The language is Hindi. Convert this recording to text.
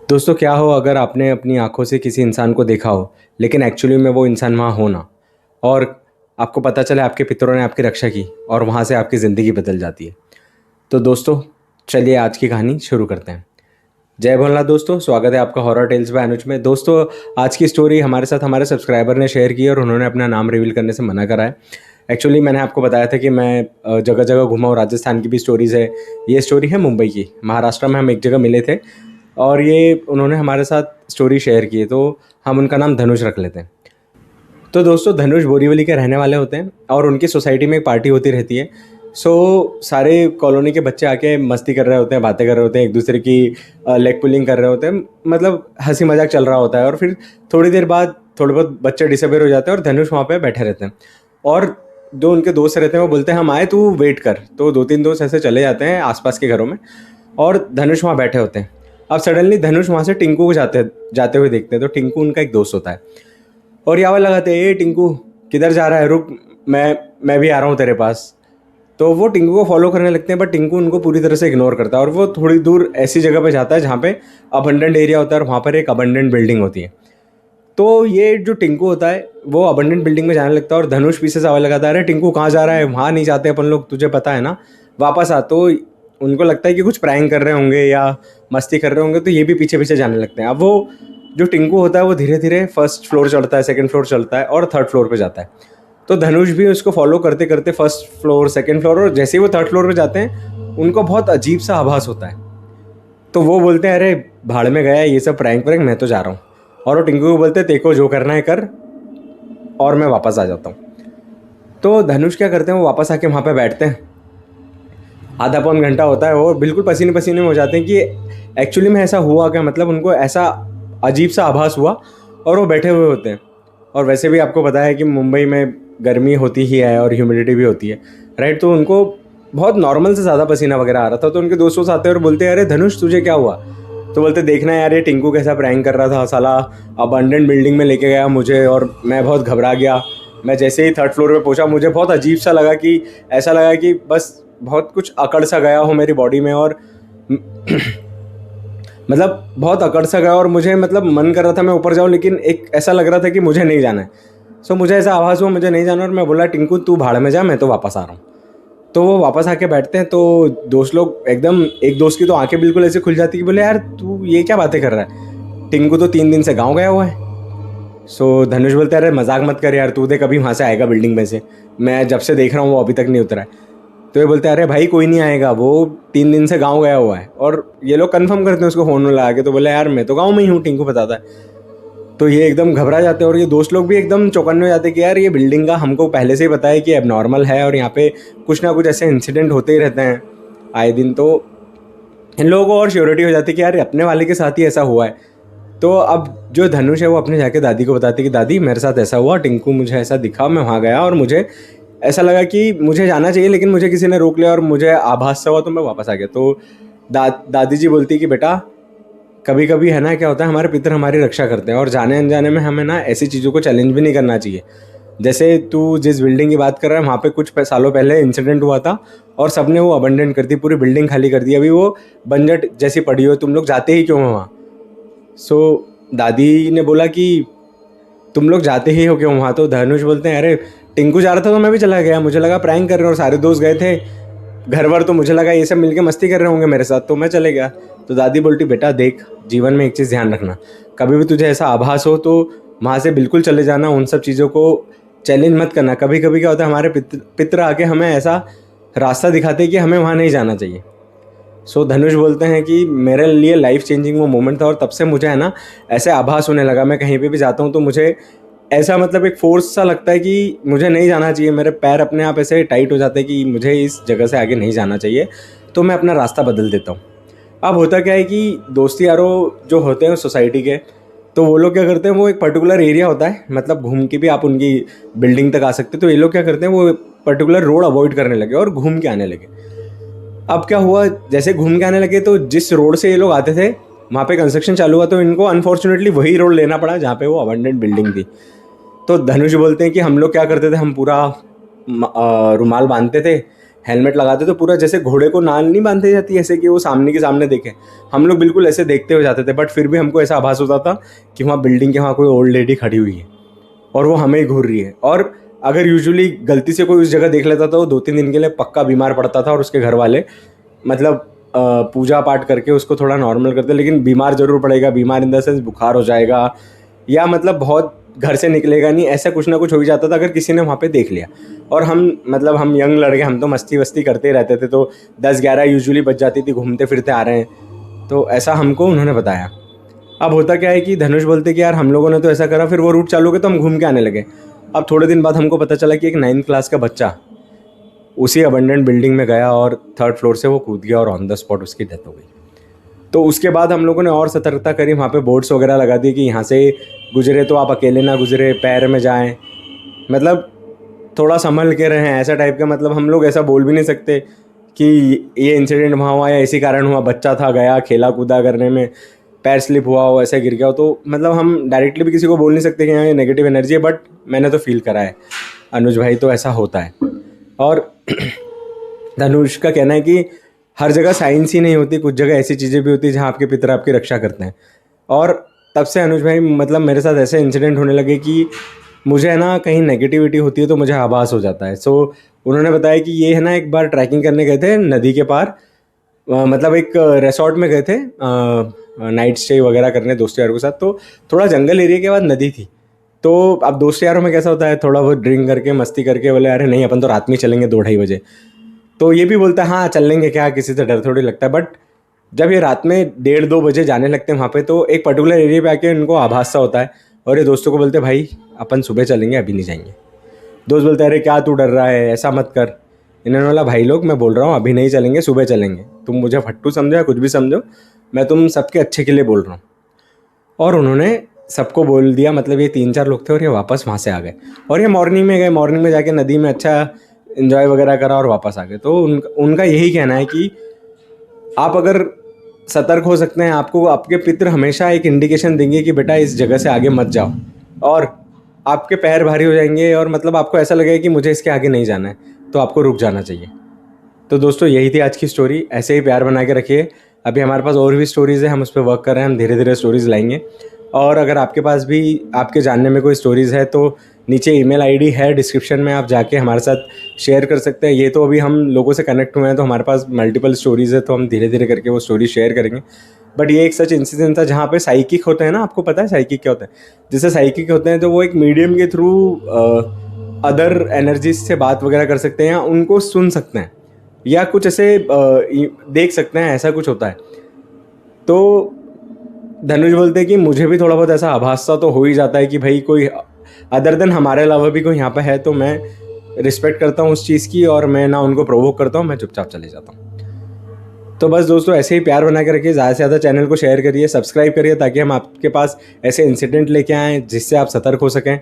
दोस्तों क्या हो अगर आपने अपनी आंखों से किसी इंसान को देखा हो लेकिन एक्चुअली में वो इंसान वहाँ हो ना और आपको पता चले आपके पितरों ने आपकी रक्षा की और वहाँ से आपकी ज़िंदगी बदल जाती है। तो दोस्तों चलिए आज की कहानी शुरू करते हैं। जय भोलेनाथ दोस्तों, स्वागत है आपका हॉरर टेल्स बाय अनुज में। दोस्तों आज की स्टोरी हमारे साथ हमारे सब्सक्राइबर ने शेयर की और उन्होंने अपना नाम रिवील करने से मना करा है। एक्चुअली मैंने आपको बताया था कि मैं जगह जगह घूमा हूँ, राजस्थान की भी स्टोरीज़ है। ये स्टोरी है मुंबई की। महाराष्ट्र में हम एक जगह मिले थे और ये उन्होंने हमारे साथ स्टोरी शेयर की है, तो हम उनका नाम धनुष रख लेते हैं। तो दोस्तों धनुष बोरीवली के रहने वाले होते हैं और उनकी सोसाइटी में एक पार्टी होती रहती है। सारे कॉलोनी के बच्चे आके मस्ती कर रहे होते हैं, बातें कर रहे होते हैं, एक दूसरे की लेग पुलिंग कर रहे होते हैं, मतलब हंसी मजाक चल रहा होता है। और फिर थोड़ी देर बाद थोड़े बहुत बच्चे डिसअपेयर हो जाते हैं और धनुष वहाँ पे बैठे रहते हैं। और जो उनके दोस्त रहते हैं वो बोलते हैं हम आए, तू वेट कर। तो दो तीन दोस्त ऐसे चले जाते हैं आसपास के घरों में और धनुष वहाँ बैठे होते हैं। अब सडनली धनुष वहाँ से टिंकू को जाते जाते हुए देखते हैं। तो टिंकू उनका एक दोस्त होता है और ये आवाज़ लगाते हैं, ए टिंकू किधर जा रहा है, रुक, मैं भी आ रहा हूँ तेरे पास। तो वो टिंकू को फॉलो करने लगते हैं, बट टिंकू उनको पूरी तरह से इग्नोर करता है और वो थोड़ी दूर ऐसी जगह पे जाता है जहाँ पे अबंडेंट एरिया होता है और वहाँ पर एक अबंडेंट बिल्डिंग होती है। तो ये जो टिंकू होता है वो अबंडेंट बिल्डिंग में जाने लगता है और धनुष पीछे से आवाज़ लगाता है, अरे टिंकू कहाँ जा रहा है, वहाँ नहीं जाते अपन लोग, तुझे पता है ना, वापस आ। तो उनको लगता है कि कुछ प्रैंक कर रहे होंगे या मस्ती कर रहे होंगे, तो ये भी पीछे पीछे जाने लगते हैं। अब वो जो टिंकू होता है वो धीरे धीरे फर्स्ट फ्लोर चढ़ता है, सेकंड फ्लोर चलता है और थर्ड फ्लोर पे जाता है। तो धनुष भी उसको फॉलो करते करते फर्स्ट फ्लोर, सेकंड फ्लोर, और जैसे ही वो थर्ड फ्लोर पे जाते हैं उनको बहुत अजीब सा आभास होता है। तो वो बोलते हैं, अरे भाड़ में गया ये सब प्रैंक प्रैंक, मैं तो जा रहा हूँ। और वो टिंकू को बोलते हैं, तेको जो करना है कर और मैं वापस आ जाता हूँ। तो धनुष क्या करते हैं, वो वापस आके वहाँ पे बैठते हैं। आधा पौन घंटा होता है और बिल्कुल पसीने पसीने में हो जाते हैं कि एक्चुअली में ऐसा हुआ क्या, मतलब उनको ऐसा अजीब सा आभास हुआ और वो बैठे हुए होते हैं। और वैसे भी आपको पता है कि मुंबई में गर्मी होती ही है और ह्यूमिडिटी भी होती है, राइट। तो उनको बहुत नॉर्मल से ज़्यादा पसीना वगैरह आ रहा था। तो उनके दोस्तों आते हैं और बोलते हैं, अरे धनुष तुझे क्या हुआ। तो बोलते देखना यार, ये टिंकू कैसा प्रैंक कर रहा था साला, अबंडेंट बिल्डिंग में लेके गया मुझे और मैं बहुत घबरा गया। मैं जैसे ही थर्ड फ्लोर पे पहुंचा मुझे बहुत अजीब सा लगा, कि ऐसा लगा कि बस बहुत कुछ अकड़ सा गया हो मेरी बॉडी में, और मतलब बहुत अकड़ सा गया और मुझे मतलब मन कर रहा था मैं ऊपर जाऊँ, लेकिन एक ऐसा लग रहा था कि मुझे नहीं जाना है। मुझे ऐसा आभास हुआ मुझे नहीं जाना और मैं बोला, टिंकू तू भाड़ में जा, मैं तो वापस आ रहा हूँ। तो वो वापस आके बैठते हैं। तो दोस्त लोग एकदम, एक दोस्त की तो आंखें बिल्कुल ऐसे खुल जाती कि बोले यार तू ये क्या बातें कर रहा है, टिंकू तो 3 दिन से गाँव गया हुआ है। धनुष बोलते हैं, अरे मजाक मत कर यार, तू देख अभी वहाँ से आएगा बिल्डिंग में से, मैं जब से देख रहा हूँ वो अभी तक नहीं उतरा है। तो ये बोलते हैं, अरे भाई कोई नहीं आएगा, वो 3 दिन से गाँव गया हुआ है। और ये लोग कंफर्म करते हैं उसको फ़ोन में लगा के। तो बोले यार मैं तो गाँव में ही हूँ, टिंकू बताता है। तो ये एकदम घबरा जाते हैं और ये दोस्त लोग भी एकदम चौकन्ने हो जाते हैं कि यार ये बिल्डिंग का हमको पहले से ही पता है कि एबनॉर्मल है और यहाँ पे कुछ ना कुछ ऐसे इंसिडेंट होते ही रहते हैं आए दिन। तो इन लोगों को और श्योरिटी हो जाती है कि यार अपने वाले के साथ ही ऐसा हुआ है। तो अब जो धनुष है वो अपने जाके दादी को बताते कि दादी मेरे साथ ऐसा हुआ, टिंकू मुझे ऐसा दिखा, मैं वहाँ गया और मुझे ऐसा लगा कि मुझे जाना चाहिए लेकिन मुझे किसी ने रोक लिया और मुझे आभास सा हुआ तो मैं वापस आ गया। तो दादी जी बोलती कि बेटा कभी कभी है ना, क्या होता है हमारे पितर हमारी रक्षा करते हैं और जाने अनजाने में हमें ना ऐसी चीज़ों को चैलेंज भी नहीं करना चाहिए। जैसे तू जिस बिल्डिंग की बात कर रहा है वहाँ पे कुछ सालों पहले इंसिडेंट हुआ था और सबने वो अबंडेंट कर दी, पूरी बिल्डिंग खाली कर दी, अभी वो बंजट जैसी पड़ी हो, तुम लोग जाते ही क्यों हो वहाँ। दादी ने बोला कि तुम लोग जाते ही हो क्यों वहाँ। तो धनुष बोलते हैं, अरे टिंकू जा रहा था तो मैं भी चला गया, मुझे लगा प्रैंक कर रहे हैं और सारे दोस्त गए थे घर वर, तो मुझे लगा ये सब मिलके मस्ती कर रहे होंगे मेरे साथ, तो मैं चले गया। तो दादी बोलती बेटा देख, जीवन में एक चीज़ ध्यान रखना, कभी भी तुझे ऐसा आभास हो तो वहाँ से बिल्कुल चले जाना, उन सब चीज़ों को चैलेंज मत करना। कभी कभी क्या होता है हमारे पितर आके हमें ऐसा रास्ता दिखाते हैं कि हमें वहाँ नहीं जाना चाहिए। धनुष बोलते हैं कि मेरे लिए लाइफ चेंजिंग वो मोमेंट था और तब से मुझे है ना ऐसे आभास होने लगा, मैं कहीं पे भी जाता हूँ तो मुझे ऐसा मतलब एक फोर्स सा लगता है कि मुझे नहीं जाना चाहिए, मेरे पैर अपने आप ऐसे टाइट हो जाते हैं कि मुझे इस जगह से आगे नहीं जाना चाहिए, तो मैं अपना रास्ता बदल देता हूँ। अब होता क्या है कि दोस्ती यारों जो होते हैं सोसाइटी के, तो वो लोग क्या करते हैं, वो एक पर्टिकुलर एरिया होता है, मतलब घूम के भी आप उनकी बिल्डिंग तक आ सकते हैं। तो ये लोग क्या करते हैं, वो पर्टिकुलर रोड अवॉइड करने लगे और घूम के आने लगे। अब क्या हुआ, जैसे घूम के आने लगे तो जिस रोड से ये लोग आते थे वहाँ पे कंस्ट्रक्शन चालू हुआ, तो इनको अनफॉर्चुनेटली वही रोड लेना पड़ा जहाँ पे वो अबंडेंट बिल्डिंग थी। तो धनुष बोलते हैं कि हम लोग क्या करते थे, हम पूरा रुमाल बांधते थे हेलमेट लगाते तो पूरा जैसे घोड़े को नाल नहीं बांधी जाती ऐसे कि वो सामने के सामने देखे, हम लोग बिल्कुल ऐसे देखते हुए जाते थे। बट फिर भी हमको ऐसा आभास होता था कि वहाँ बिल्डिंग के वहाँ कोई ओल्ड लेडी खड़ी हुई है और वो हमें ही घूर रही है। और अगर यूजुअली गलती से कोई उस जगह देख लेता था वो 2-3 दिन के लिए पक्का बीमार पड़ता था और उसके घर वाले मतलब पूजा पाठ करके उसको थोड़ा नॉर्मल करते, लेकिन बीमार ज़रूर पड़ेगा। बीमार इन द सेंस बुखार हो जाएगा या मतलब बहुत घर से निकलेगा नहीं, ऐसा कुछ ना कुछ हो ही जाता था अगर किसी ने वहाँ पे देख लिया। और हम मतलब हम यंग लड़के, हम तो मस्ती वस्ती करते ही रहते थे, तो 10-11 यूजुअली बज जाती थी, घूमते फिरते आ रहे हैं, तो ऐसा हमको उन्होंने बताया। अब होता क्या है कि धनुष बोलते कि यार हम लोगों ने तो ऐसा करा, फिर वो रूट चालू हो गया तो हम घूम के आने लगे। अब थोड़े दिन बाद हमको पता चला कि एक 9th क्लास का बच्चा उसी अबंडेंट बिल्डिंग में गया और 3rd फ्लोर से वो कूद गया और ऑन द स्पॉट उसकी डेथ हो गई। तो उसके बाद हम लोगों ने और सतर्कता करी, वहाँ पे बोर्ड्स वगैरह लगा दिए कि यहाँ से गुजरे तो आप अकेले ना गुजरे, पैर में जाएं, मतलब थोड़ा संभल के रहें, ऐसा टाइप का। मतलब हम लोग ऐसा बोल भी नहीं सकते कि ये इंसिडेंट वहाँ हुआ या इसी कारण हुआ, बच्चा था गया खेला कूदा करने में पैर स्लिप हुआ हो, ऐसे गिर गया हो, तो मतलब हम डायरेक्टली भी किसी को बोल नहीं सकते कि यहाँ ये नेगेटिव एनर्जी है। बट मैंने तो फील करा है अनुज भाई, तो ऐसा होता है। और धनुष का कहना है कि हर जगह साइंस ही नहीं होती, कुछ जगह ऐसी चीज़ें भी होती है जहाँ आपके पितर आपकी रक्षा करते हैं। और तब से अनुज भाई मतलब मेरे साथ ऐसे इंसिडेंट होने लगे कि मुझे है ना कहीं नेगेटिविटी होती है तो मुझे आभास हो जाता है। सो उन्होंने बताया कि ये है ना एक बार ट्रैकिंग करने गए थे नदी के पार, मतलब एक रिसॉर्ट में गए थे नाइट स्टे वगैरह करने दोस्त यारों के साथ। तो थोड़ा जंगल एरिया के बाद नदी थी, तो अब दोस्त यारों में कैसा होता है, थोड़ा बहुत ड्रिंक करके मस्ती करके बोले अरे नहीं अपन तो रात में चलेंगे 2-2:30 बजे। तो ये भी बोलता है हाँ चल लेंगे, क्या किसी से डर थोड़ी लगता है। बट जब ये रात में 1:30-2 बजे जाने लगते हैं वहाँ पे, तो एक पर्टिकुलर एरिया पे आके उनको आभास सा होता है और ये दोस्तों को बोलते हैं भाई अपन सुबह चलेंगे अभी नहीं जाएंगे। दोस्त बोलते हैं अरे क्या तू डर रहा है, ऐसा मत कर। इन्होंने बोला भाई लोग मैं बोल रहा हूँ अभी नहीं चलेंगे, सुबह चलेंगे, तुम मुझे फट्टू समझो या कुछ भी समझो, मैं तुम सबके अच्छे के लिए बोल रहा हूँ। और उन्होंने सबको बोल दिया, मतलब ये 3-4 लोग थे और ये वापस वहाँ से आ गए और ये मॉर्निंग में गए, मॉर्निंग में जाके नदी में अच्छा इन्जॉय वगैरह करा और वापस आ गए। तो उनका यही कहना है कि आप अगर सतर्क हो सकते हैं, आपको आपके पितर हमेशा एक इंडिकेशन देंगे कि बेटा इस जगह से आगे मत जाओ, और आपके पैर भारी हो जाएंगे और मतलब आपको ऐसा लगेगा कि मुझे इसके आगे नहीं जाना है, तो आपको रुक जाना चाहिए। तो दोस्तों यही थी आज की स्टोरी, ऐसे ही प्यार बना के रखिए। अभी हमारे पास और भी स्टोरीज़ हैं, हम उस पर वर्क कर रहे हैं, हम धीरे धीरे स्टोरीज़ लाएंगे। और अगर आपके पास भी आपके जानने में कोई स्टोरीज़ है तो नीचे ईमेल आईडी है डिस्क्रिप्शन में, आप जाके हमारे साथ शेयर कर सकते हैं। ये तो अभी हम लोगों से कनेक्ट हुए हैं तो हमारे पास मल्टीपल स्टोरीज़ है, तो हम धीरे धीरे करके वो स्टोरी शेयर करेंगे। बट ये एक सच इंसिडेंट था जहाँ पे साइकिक होते हैं ना, आपको पता है साइकिक क्या होता है? जैसे साइकिक होते हैं तो वो एक मीडियम के थ्रू अदर एनर्जीज से बात वगैरह कर सकते हैं या उनको सुन सकते हैं या कुछ ऐसे देख सकते हैं, ऐसा कुछ होता है। तो धनुष बोलते हैं कि मुझे भी थोड़ा बहुत ऐसा आभास सा तो हो ही जाता है कि भाई कोई अदर देन हमारे अलावा भी कोई यहाँ पे है, तो मैं रिस्पेक्ट करता हूँ उस चीज़ की और मैं ना उनको प्रोवोक करता हूँ, मैं चुपचाप चले जाता हूँ। तो बस दोस्तों ऐसे ही प्यार बना के रखिए, ज़्यादा से ज़्यादा चैनल को शेयर करिए, सब्सक्राइब करिए ताकि हम आपके पास ऐसे इंसिडेंट लेके आएँ जिससे आप सतर्क हो सकें।